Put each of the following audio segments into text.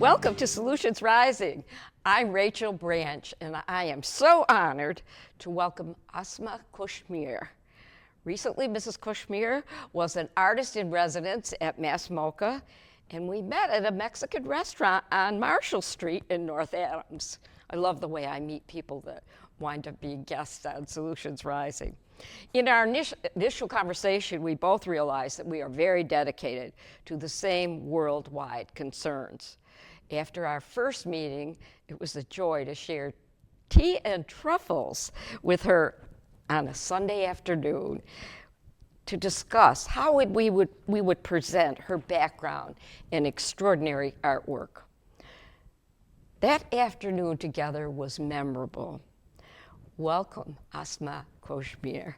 Welcome to Solutions Rising. I'm Rachel Branch, and I am so honored to welcome Asma KhoshMehr. Recently, Mrs. KhoshMehr was an artist in residence at Mass MoCA, and we met at a Mexican restaurant on Marshall Street in North Adams. I love the way I meet people that wind up being guests on Solutions Rising. In our initial conversation, we both realized that we are very dedicated to the same worldwide concerns. After our first meeting, it was a joy to share tea and truffles with her on a Sunday afternoon to discuss how we would present her background in extraordinary artwork. That afternoon together was memorable. Welcome, Asma KhoshMehr.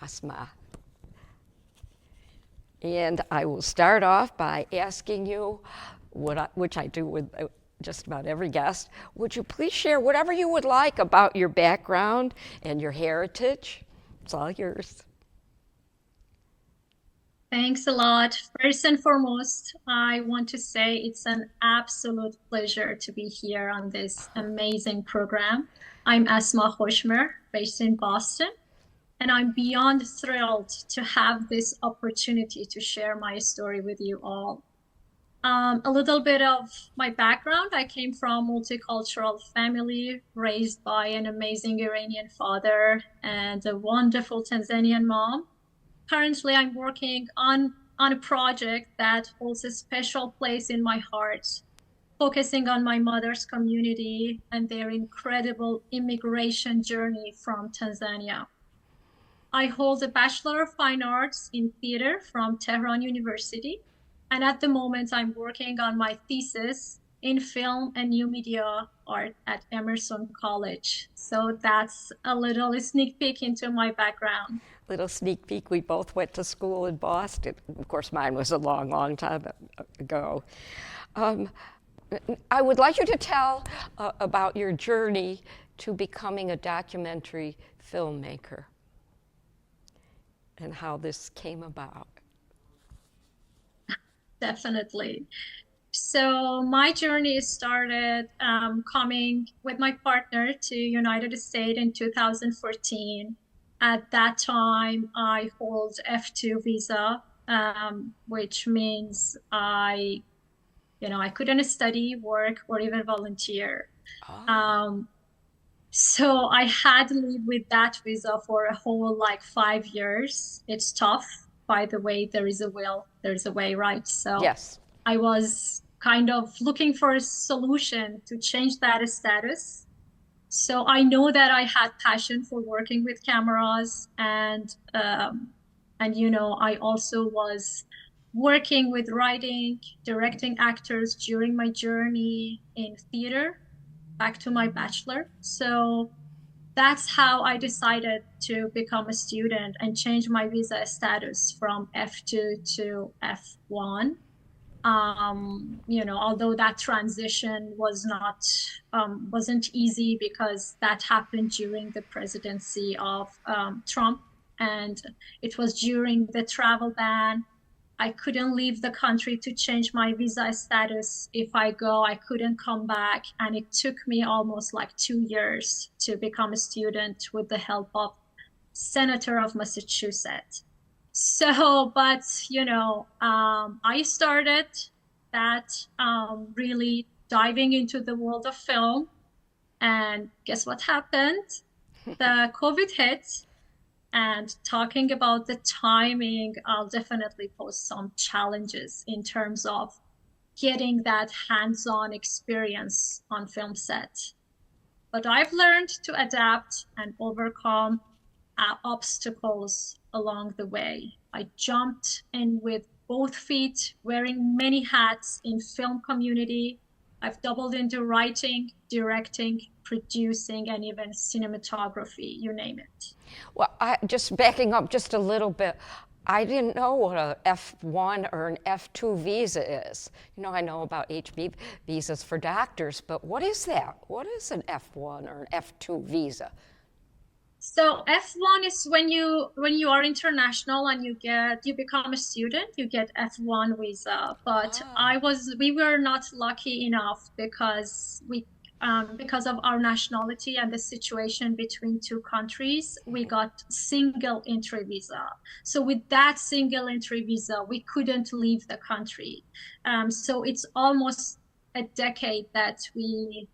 Asma. And I will start off by asking you, which I do with just about every guest, would you please share whatever you would like about your background and your heritage? It's all yours. Thanks a lot. First and foremost, I want to say it's an absolute pleasure to be here on this amazing program. I'm Asma KhoshMehr, based in Boston, and I'm beyond thrilled to have this opportunity to share my story with you all. A little bit of my background. I came from a multicultural family, raised by an amazing Iranian father and a wonderful Tanzanian mom. Currently, I'm working on a project that holds a special place in my heart, focusing on my mother's community and their incredible immigration journey from Tanzania. I hold a Bachelor of Fine Arts in Theater from Tehran University, and at the moment I'm working on my thesis in film and new media art at Emerson College. So that's a little sneak peek into my background. Little sneak peek, we both went to school in Boston. Of course, mine was a long, long time ago. I would like you to tell about your journey to becoming a documentary filmmaker and how this came about. Definitely. So my journey started coming with my partner to United States in 2014. At that time, I hold F2 visa, which means I couldn't study, work, or even volunteer. Oh. So I had to live with that visa for a whole 5 years. It's tough. By the way, there is a will, there's a way, right? So Yes. I was kind of looking for a solution to change that status. So I know that I had passion for working with cameras, and I also was working with writing, directing actors during my journey in theater back to my bachelor. So that's how I decided to become a student and change my visa status from F2 to F1. Although that transition wasn't easy because that happened during the presidency of Trump, and it was during the travel ban. I couldn't leave the country to change my visa status. If I go, I couldn't come back. And it took me almost 2 years to become a student with the help of Senator of Massachusetts. So, but, I started that really diving into the world of film. And guess what happened? The COVID hit. And talking about the timing, I'll definitely pose some challenges in terms of getting that hands-on experience on film set. But I've learned to adapt and overcome obstacles along the way. I jumped in with both feet, wearing many hats in film community. I've doubled into writing, directing, producing, and even cinematography, you name it. Well, just backing up just a little bit, I didn't know what an F1 or an F2 visa is. I know about HB visas for doctors, but what is that? What is an F1 or an F2 visa? So F1 is when you are international and you become a student, you get F1 visa. But Ah, we were not lucky enough because of our nationality and the situation between two countries, we got single entry visa. So with that single entry visa, we couldn't leave the country. So it's almost a decade that we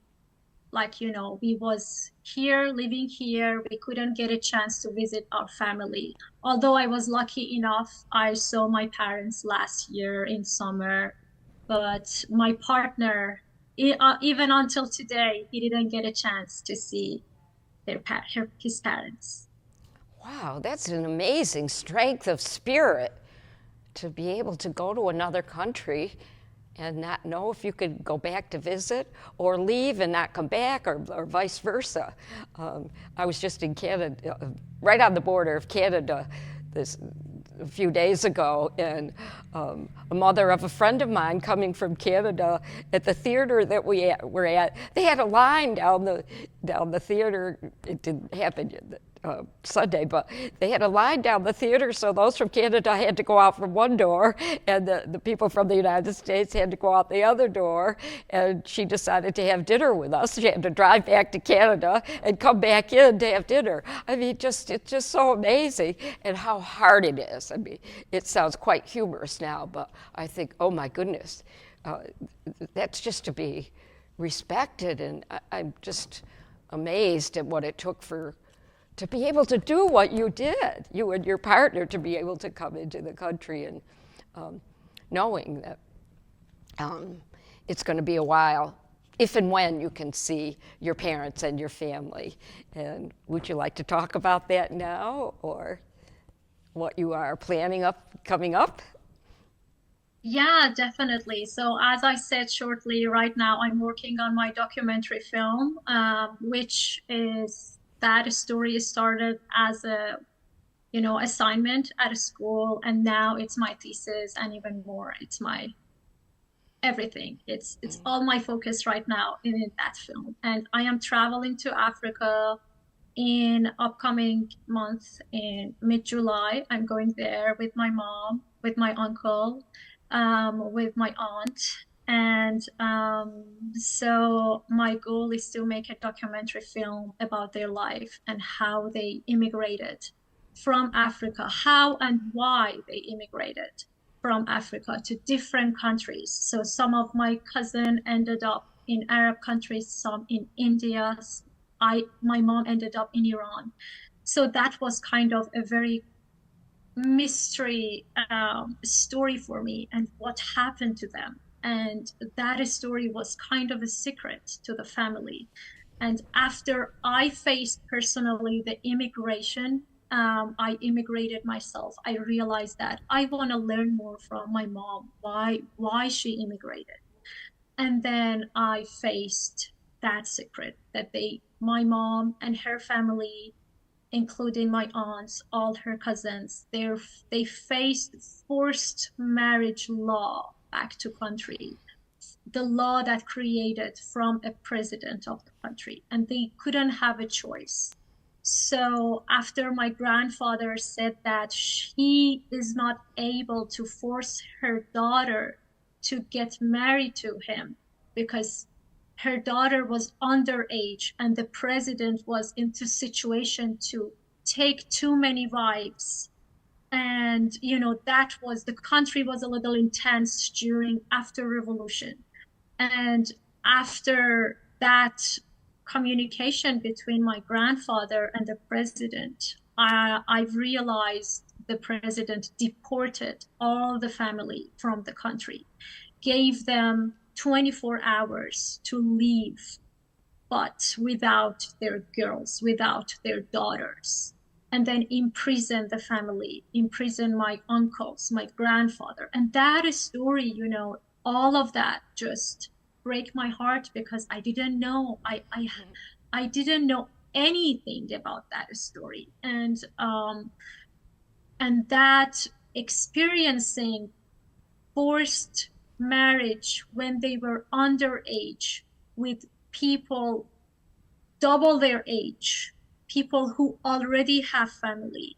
was here living here. We couldn't get a chance to visit our family, although I was lucky enough, I saw my parents last year in summer. But my partner, even until today, he didn't get a chance to see his parents. wow, that's an amazing strength of spirit to be able to go to another country and not know if you could go back to visit or leave and not come back or vice versa. I was just in Canada, right on the border of Canada, this a few days ago, and a mother of a friend of mine coming from Canada at the theater that were at, they had a line down the theater. It didn't happen Sunday, but they had a line down the theater, so those from Canada had to go out from one door, and the people from the United States had to go out the other door. And she decided to have dinner with us. She had to drive back to Canada and come back in to have dinner. I mean, it's just so amazing, and how hard it is. I mean, it sounds quite humorous now, but I think, oh my goodness, uh, that's just to be respected, and I'm just amazed at what it took for to be able to do what you did, you and your partner, to be able to come into the country and knowing that um, it's going to be a while, if and when you can see your parents and your family. And would you like to talk about that now, or what you are planning coming up? Yeah, definitely. So, as I said shortly, right now I'm working on my documentary film, which is that story started as a assignment at a school, and now it's my thesis, and even more, it's my everything. It's all my focus right now in that film. And I am traveling to Africa in upcoming month in mid-July. I'm going there with my mom, with my uncle, with my aunt. And so my goal is to make a documentary film about their life and how they immigrated from Africa, how and why they immigrated from Africa to different countries. So some of my cousin ended up in Arab countries, some in India. My mom ended up in Iran. So that was kind of a very mystery story for me, and what happened to them. And that story was kind of a secret to the family. And after I faced personally the immigration, I immigrated myself. I realized that I want to learn more from my mom, why she immigrated. And then I faced that secret that my mom and her family, including my aunts, all her cousins, they faced forced marriage law back to country, the law that created from a president of the country, and they couldn't have a choice. So after my grandfather said that he is not able to force her daughter to get married to him because her daughter was underage and the president was into situation to take too many wives. And that was, the country was a little intense during after revolution. And after that communication between my grandfather and the president, I've realized the president deported all the family from the country, gave them 24 hours to leave, but without their girls, without their daughters, and then imprison the family, imprison my uncles, my grandfather. And that story, all of that just break my heart because I didn't know. I didn't know anything about that story. And that experiencing forced marriage when they were underage with people double their age, people who already have family.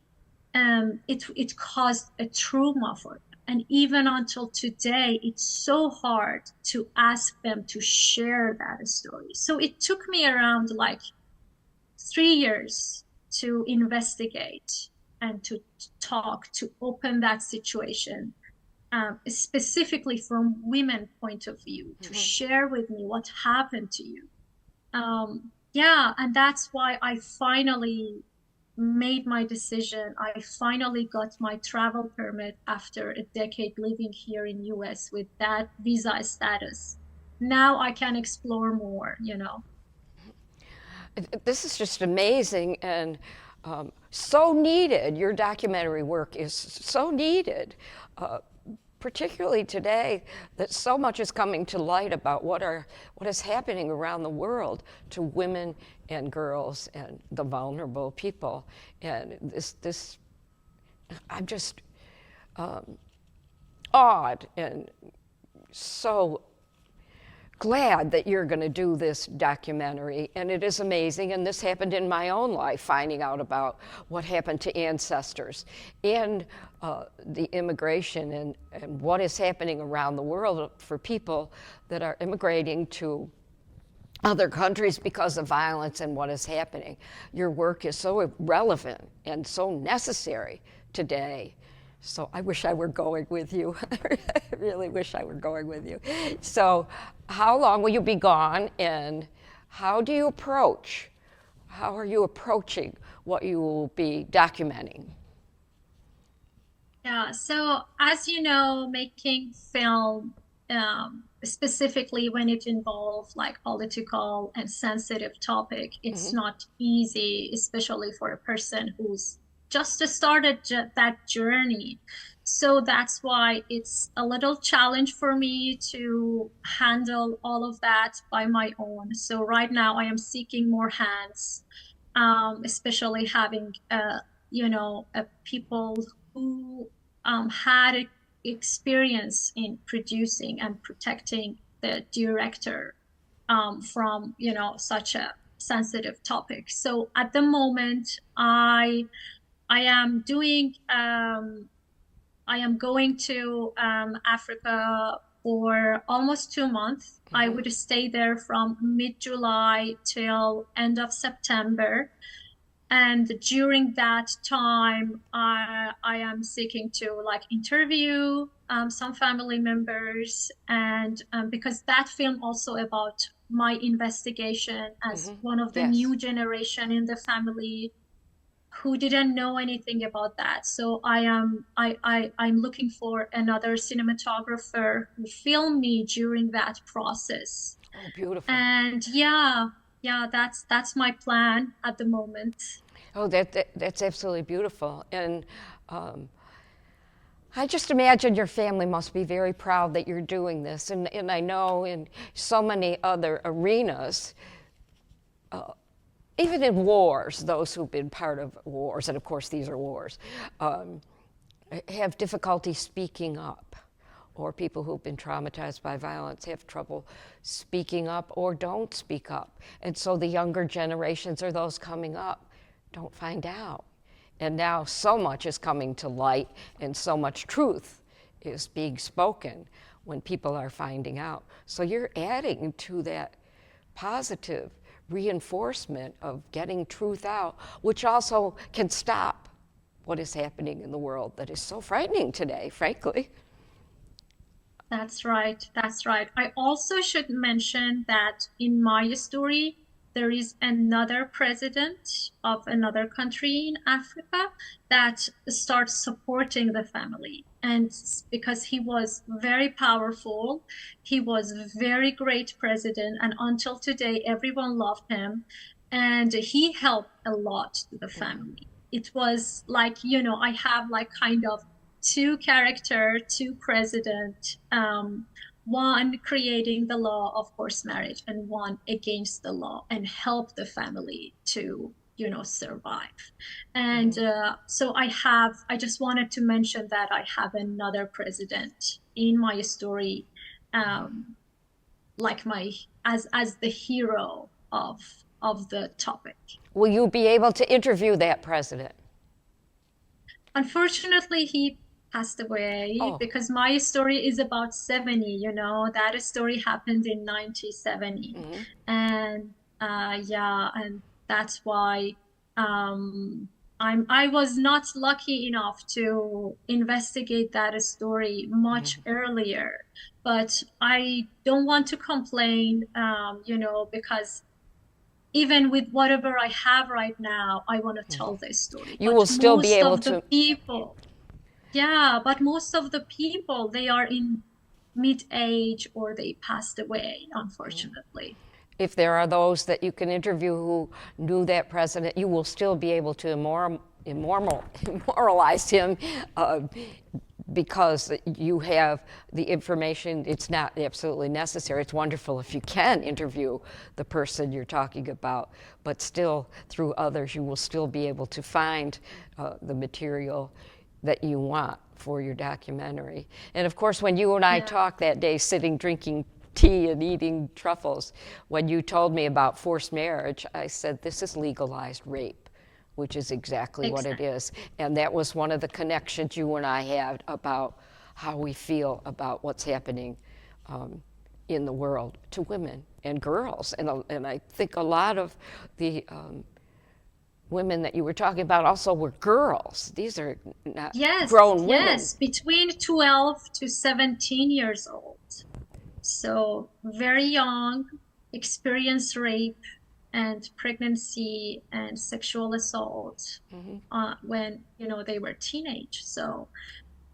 It caused a trauma for them. And even until today, it's so hard to ask them to share that story. So it took me around like 3 years to investigate and to talk, to open that situation, specifically from women point of view, to share with me what happened to you. Yeah, and that's why I finally made my decision. I finally got my travel permit after a decade living here in US with that visa status. Now I can explore more, you know. This is just amazing and so needed. Your documentary work is so needed, particularly today that so much is coming to light about what is happening around the world to women and girls and the vulnerable people. And this I'm just awed and so glad that you're going to do this documentary, and it is amazing. And this happened in my own life, finding out about what happened to ancestors and the immigration and what is happening around the world for people that are immigrating to other countries because of violence and what is happening. Your work is so relevant and so necessary today. So I wish I were going with you. I really wish I were going with you. So how long will you be gone, and how are you approaching what you will be documenting? Yeah, so as you know, making film, specifically when it involves like political and sensitive topic, it's not easy, especially for a person who's just started that journey. So that's why it's a little challenge for me to handle all of that by my own. So right now I am seeking more hands, especially having people who had experience in producing and protecting the director from such a sensitive topic. So at the moment, I am doing I am going to Africa for almost 2 months. I would stay there from mid-July till end of September. And during that time, I am seeking to like interview some family members, and because that film also about my investigation as one of the Yes. new generation in the family who didn't know anything about that. So I'm looking for another cinematographer who filmed me during that process. Oh, beautiful. And yeah, yeah, that's my plan at the moment. Oh, that's absolutely beautiful. And I just imagine your family must be very proud that you're doing this. And I know in so many other arenas, even in wars, those who've been part of wars, and of course these are wars, have difficulty speaking up. Or people who've been traumatized by violence have trouble speaking up or don't speak up. And so the younger generations or those coming up don't find out. And now so much is coming to light and so much truth is being spoken when people are finding out. So you're adding to that positive reinforcement of getting truth out, which also can stop what is happening in the world that is so frightening today, frankly. That's right. That's right. I also should mention that in my story, there is another president of another country in Africa that starts supporting the family. And because he was very powerful, he was a very great president. And until today, everyone loved him. And he helped a lot to the family. It was like, I have like kind of two character, two president, one creating the law of forced marriage and one against the law and help the family to survive. And so I just wanted to mention that I have another president in my story, like my as the hero of the topic. Will you be able to interview that president? Unfortunately, he passed away Oh, because my story is about 70, that story happened in 1970. hmm. And yeah, and that's why I was not lucky enough to investigate that story much earlier. But I don't want to complain, because even with whatever I have right now, I want to tell this story. You will But still be most able of the to. people, yeah, but most of the people, they are in mid-age or they passed away, unfortunately. If there are those that you can interview who knew that president, you will still be able to immoralize him because you have the information. It's not absolutely necessary. It's wonderful if you can interview the person you're talking about, but still, through others, you will still be able to find the material that you want for your documentary. And of course, when you and I Yeah, talked that day, sitting drinking tea and eating truffles, when you told me about forced marriage, I said, this is legalized rape, which is exactly what it exactly. is. And that was one of the connections you and I had about how we feel about what's happening in the world to women and girls. And I think a lot of the women that you were talking about also were girls. These are not Yes, grown women. yes, between 12 to 17 years old. So very young, experienced rape and pregnancy and sexual assault when they were teenage. So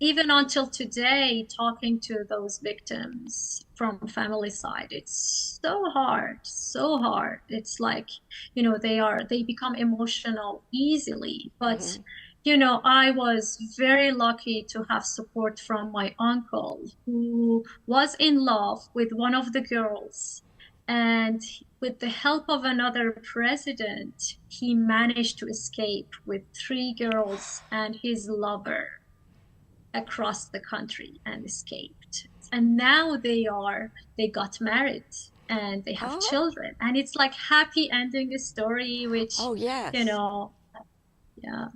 even until today, talking to those victims from family side, it's so hard, so hard. It's like, they become emotional easily. But, I was very lucky to have support from my uncle who was in love with one of the girls. And with the help of another president, he managed to escape with three girls and his lover across the country and escaped. And now they got married and they have Oh, children. And it's like happy ending story, which, oh you yes. know, yeah.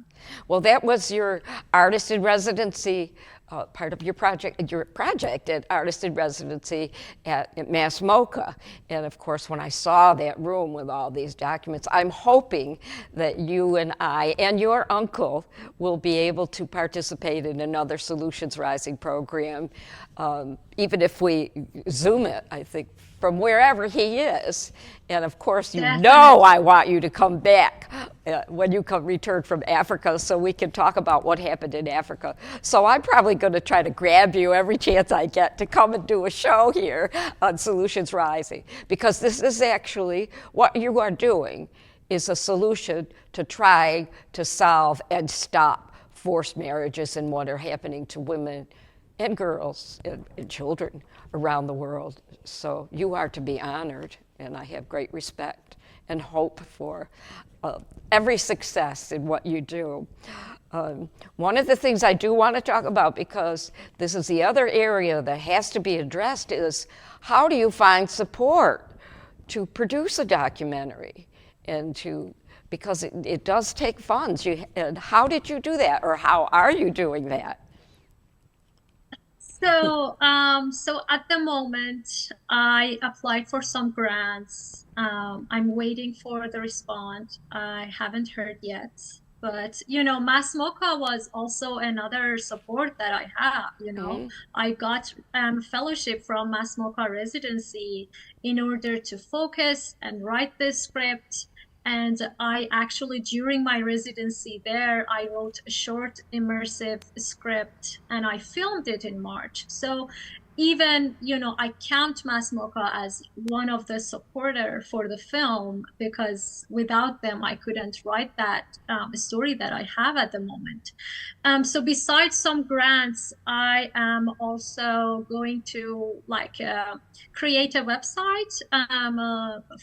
Well, that was your artist in residency, part of your project at artist in residency at Mass MoCA. And of course, when I saw that room with all these documents, I'm hoping that you and I and your uncle will be able to participate in another Solutions Rising program, even if we Zoom it, I think, from wherever he is. And of course, I Definitely. want you to come back when you return from Africa so we can talk about what happened in Africa. So I'm probably going to try to grab you every chance I get to come and do a show here on Solutions Rising, because this is actually what you are doing is a solution to try to solve and stop forced marriages and what are happening to women and girls and children around the world. So you are to be honored, and I have great respect and hope for every success in what you do. One of the things I do want to talk about, because this is the other area that has to be addressed, is how do you find support to produce a documentary and because it does take funds. And how did you do that, or how are you doing that? So at the moment, I applied for some grants. I'm waiting for the response. I haven't heard yet. But, Mass MoCA was also another support that I have, Mhm. I got fellowship from Mass MoCA Residency in order to focus and write this script. And I actually, during my residency there, I wrote a short immersive script and I filmed it in March. So even, I count Mass MoCA as one of the supporter for the film because without them, I couldn't write that story that I have at the moment. So besides some grants, I am also going to create a website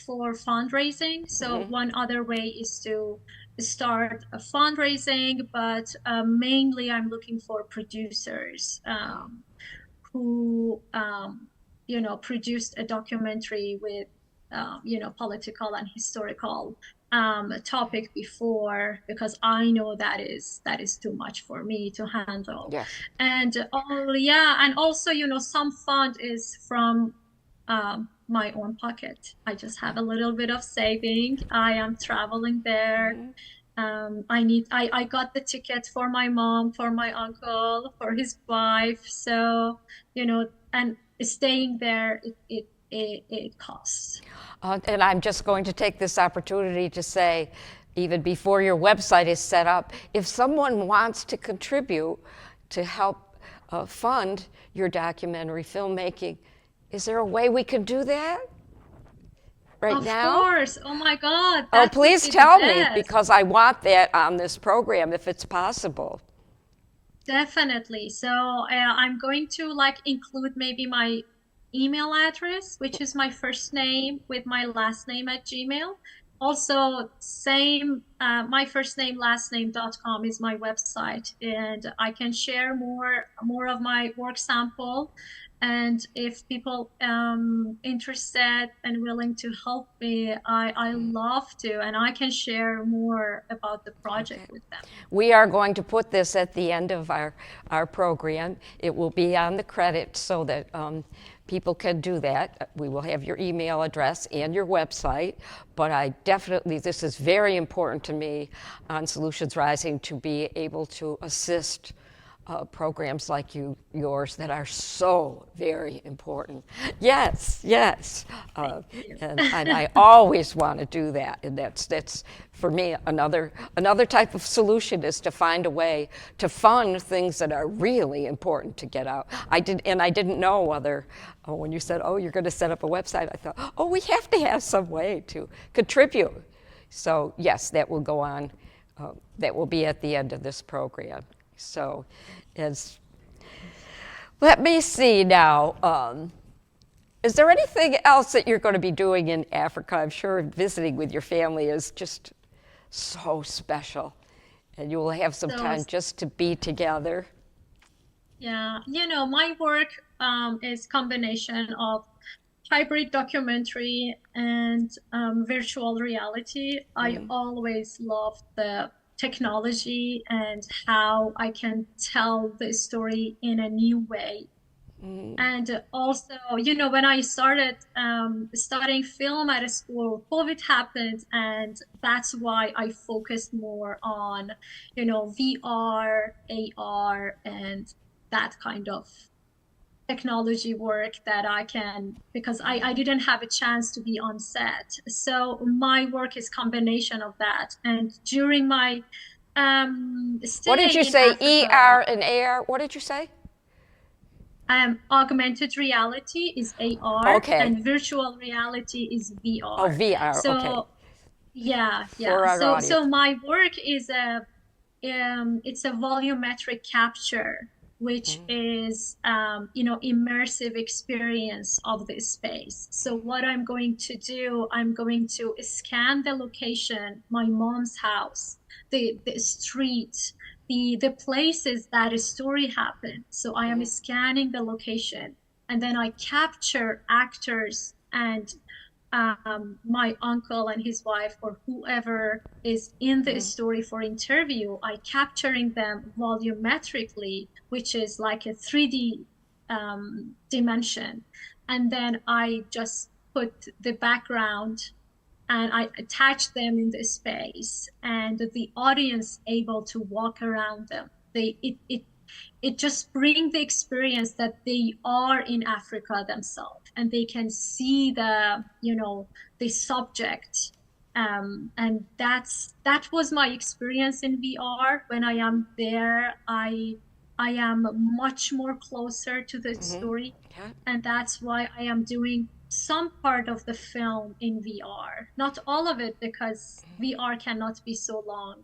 for fundraising. So one other way is to start a fundraising, but mainly I'm looking for producers who produced a documentary with political and historical topic before, because I know that is too much for me to handle. Yes. And yeah, and also, some fund is from my own pocket. I just have a little bit of saving. I am traveling there. I got the ticket for my mom, for my uncle, for his wife. So, and staying there, it costs. And I'm just going to take this opportunity to say, even before your website is set up, if someone wants to contribute to help fund your documentary filmmaking, is there a way we can do that right now? Of course. Oh my God. Oh, That would please be the tell me, best. because I want that on this program if it's possible. Definitely. So I'm going to include maybe my email address, which is my first name with my last name at Gmail. Also, same my first name last name.com is my website, and I can share more of my work sample. And if people interested and willing to help me, I love to, and I can share more about the project with them. We are going to put this at the end of our program. It will be on the credits so that people can do that. We will have your email address and your website, but this is very important to me on Solutions Rising to be able to assist programs like yours that are so very important. Yes, yes. And I always want to do that. And that's for me, another type of solution is to find a way to fund things that are really important to get out. I didn't know whether, when you said, oh, you're going to set up a website, I thought, oh, we have to have some way to contribute. So yes, that will go on. That will be at the end of this program. So, let me see now. Is there anything else that you're going to be doing in Africa? I'm sure visiting with your family is just so special, and you will have some time just to be together. Yeah, my work is combination of hybrid documentary and virtual reality. I always loved the technology and how I can tell the story in a new way. And also, when I started studying film at a school, COVID happened, and that's why I focused more on, VR, AR, and that kind of technology work that I can, because I didn't have a chance to be on set. So my work is combination of that. And during my What did stay you in say? Africa, ER and AR? What did you say? augmented reality is AR Okay. and virtual reality is Oh, VR. VR. Okay. So yeah, For yeah. our So audience. my work is it's a volumetric capture, which is immersive experience of the space. So what I'm going to do, I'm going to scan the location, my mom's house, the street, the places that a story happened. So I am scanning the location, and then I capture actors and my uncle and his wife or whoever is in the story for interview. I capturing them volumetrically, which is like a 3D dimension. And then I just put the background and I attach them in the space, and the audience able to walk around them. It just brings the experience that they are in Africa themselves, and they can see the subject. And that was my experience in VR. When I am there, I am much more closer to the story, Okay. and that's why I am doing some part of the film in VR. Not all of it, because VR cannot be so long.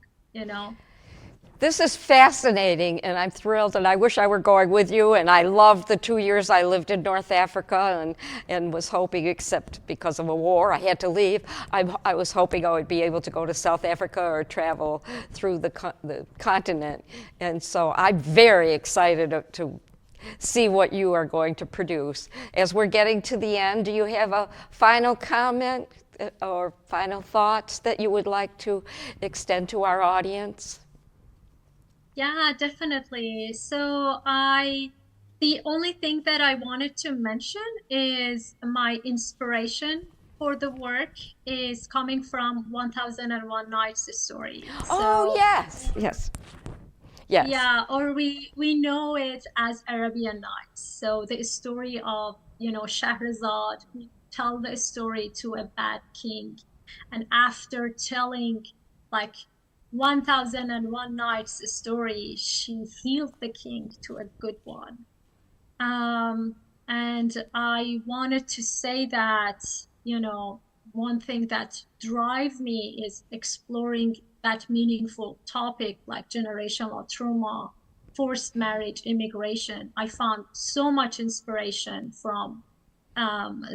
This is fascinating, and I'm thrilled, and I wish I were going with you. And I loved the 2 years I lived in North Africa and was hoping, except because of a war, I had to leave. I was hoping I would be able to go to South Africa or travel through the continent. And so I'm very excited to see what you are going to produce. As we're getting to the end, do you have a final comment or final thoughts that you would like to extend to our audience? Yeah, definitely. The only thing that I wanted to mention is my inspiration for the work is coming from 1001 Nights story. Oh, yes, yes, yes. Yeah, or we know it as Arabian Nights. So the story of, Shahrazad who tell the story to a bad king, and after telling like 1001 Nights story, she healed the king to a good one. Um, and I wanted to say that, one thing that drives me is exploring that meaningful topic like generational trauma, forced marriage, immigration. I found so much inspiration from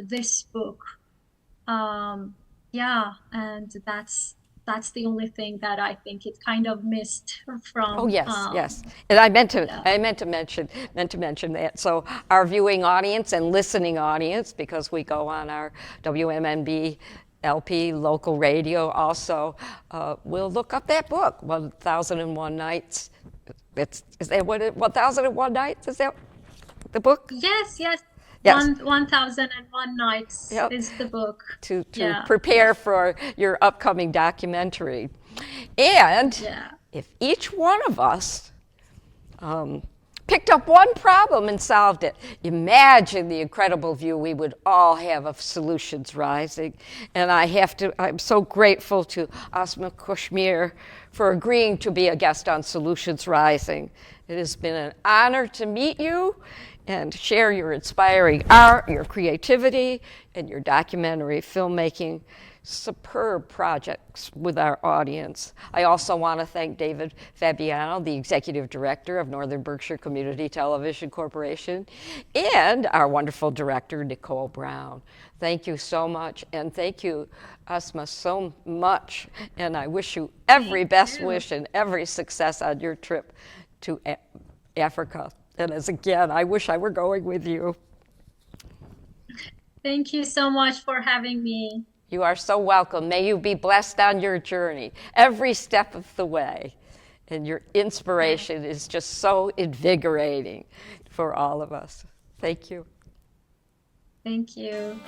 this book. Um, yeah, and that's the only thing that I think it kind of missed Oh, from yes, yes. And I meant to, yeah. I meant to mention that. So our viewing audience and listening audience, because we go on our WMNB LP local radio also, will look up that book, 1001 Nights. Is that what 1001 Nights? Is that the book? Yes, yes. Yes. 1001 Nights Yep. is the book. To Yeah, prepare for your upcoming documentary. And yeah. if each one of us picked up one problem and solved it, imagine the incredible view we would all have of Solutions Rising. And I'm so grateful to Asma KhoshMehr for agreeing to be a guest on Solutions Rising. It has been an honor to meet you and share your inspiring art, your creativity, and your documentary filmmaking superb projects with our audience. I also want to thank David Fabiano, the Executive Director of Northern Berkshire Community Television Corporation, and our wonderful director, Nicole Brown. Thank you so much, and thank you, Asma, so much. And I wish you every best wish and every success on your trip to Africa. And again, I wish I were going with you. Thank you so much for having me. You are so welcome. May you be blessed on your journey, every step of the way. And your inspiration is just so invigorating for all of us. Thank you. Thank you.